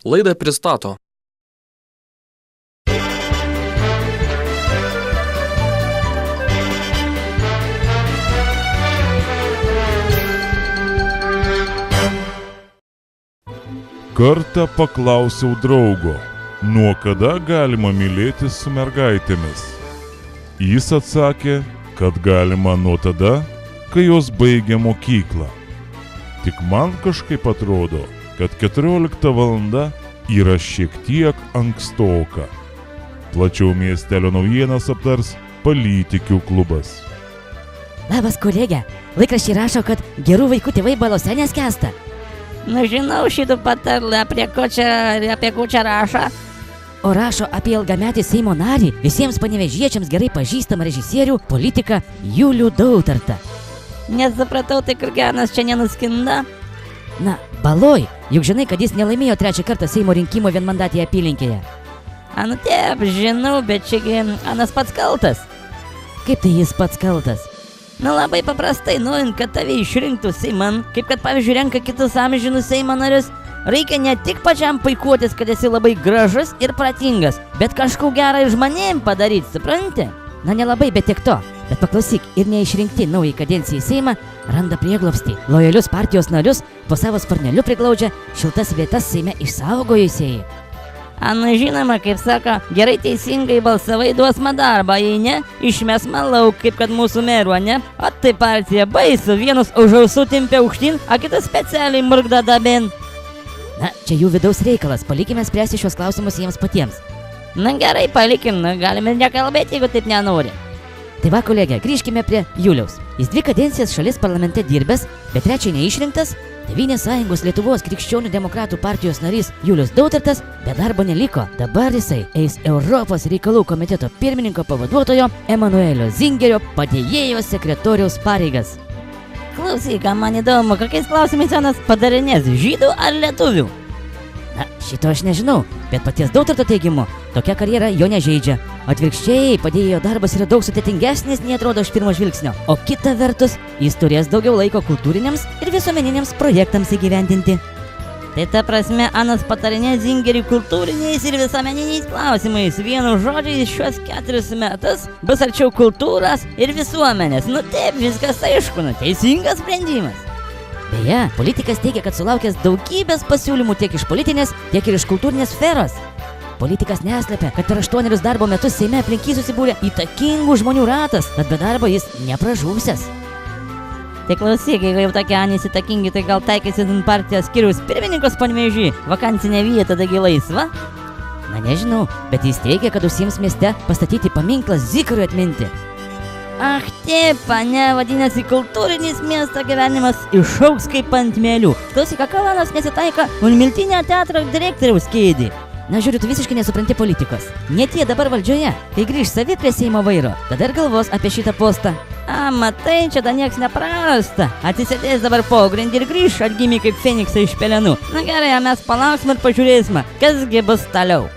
Laidą pristato Kartą paklausiau draugo, nuo kada galima mylėtis su mergaitėmis. Jis atsakė, kad galima nuo tada, kai jos baigia mokyklą. Tik man kažkaip atrodo, kad 14 valanda yra šiek tiek ankstoka. Plačiau miestelio naujienas aptars Palytikių klubas. Labas, kolegė. Laikraščiai rašo, kad gerų vaikų tėvai balose neskęsta. Nu, žinau šitų patarlę, apie ko čia rašo. O rašo apie ilgametį Seimo narį, visiems panevėžiečiams gerai pažįstamą režisierių, politiką Julių Dautartą. Nesupratau, tai kur genas čia nenuskinda? Na, baloj, juk žinai, kad jis nelaimėjo 3 kartą Seimo rinkimų vienmandatėje apylinkėje. Anu taip, žinau, bet čiagi anas pats kaltas. Kaip tai jis pats kaltas? Nu, labai paprastai, norint, kad tave išrinktų Seiman, kaip kad pavyzdžiui renka kitus amžinus Seimo narius, reikia ne tik pačiam puikuotis, kad esi labai gražus ir protingas, bet kažką gerą ir žmonėm padaryti, supranti? Na, nelabai, bet tiek to. Bet paklausyk, ir neišrinkti naujai kadencijai Seimą randa prieglobstį, lojalius partijos narius po savo sparneliu priglaudžia, šiltas vietas Seime išsaugojusieji. Anu, žinoma, kaip sako, gerai teisingai balsavai, duos man darbą, jei ne, išmes man lauk, kaip kad mūsų merų, ne? O tai partija baisu, vienus už ausų tempia aukštyn, o kitus specialiai murgda dabin. Na, čia jų vidaus reikalas, palikime spręsti šios klausimus jiems patiems. Na gerai, palikim, galime nekalbėti, jeigu taip nenori. Tai va, kolegė, grįžkime prie Juliaus. Jis 2 kadencijas šalies parlamente dirbęs, bet 3 neišrinktas. Tėvynės sąjungos Lietuvos krikščionių demokratų partijos narys Julius Dautartas be darbo neliko. Dabar jisai eis Europos reikalų komiteto pirmininko pavaduotojo Emanuelio Zingerio padėjėjo sekretoriaus pareigas. Klausyk, man įdomu, kokiais klausimais anas padarinės, žydų ar lietuvių? Na, šito aš nežinau, bet paties Dautarto teigimu, tokia karjera jo nežeidžia. Atvirkščiai, padėjėjo darbas yra daug sudėtingesnis, nei atrodo iš pirmo žvilgsnio. O kita vertus, jis turės daugiau laiko kultūriniams ir visuomeniniams projektams įgyvendinti. Tai ta prasme, anas patarinės Zingeriui kultūriniais ir visuomeniniais klausimais. Vienu žodžiais šios 4 metus bus arčiau kultūros ir visuomenės. Nu taip, viskas aišku, teisingas sprendimas. Beje, politikas teigia, kad sulaukęs daugybės pasiūlymų tiek iš politinės, tiek ir iš kultūrinės sferos. Politikas neslepia, kad per 8 darbo metus Seime aplink jį susibūrė įtakingų žmonių ratas, tad be darbo jis nepražūsias. Tai klausyk, jeigu jau tokie anys įtakingi, tai gal taikysit partijos skyriaus pirmininkos Panevėžy, vakancinė vieta dagi laisva? Na nežinau, bet jis teigia, kad užsiims mieste pastatyti paminklą Zikarui atminti. Ach taip, ne, vadinasi, kultūrinis miesto gyvenimas išaugs kaip ant mėlių. Klausyk, kavalas nesitaika Miltinio teatro direktoriaus kėdį. Na žiūriu, tu visiškai nesupranti politikos. Net jie dabar valdžioje, kai grįž savi prie Seimo vairo, tada ir galvos apie šitą postą. A, matai, čia da nieks neprarasta. Atsisėdės dabar pogrindį ir grįž atgimė kaip Feniksai iš pelenų. Na gerai, mes palauksim ir pažiūrėsime, kasgi bus toliau.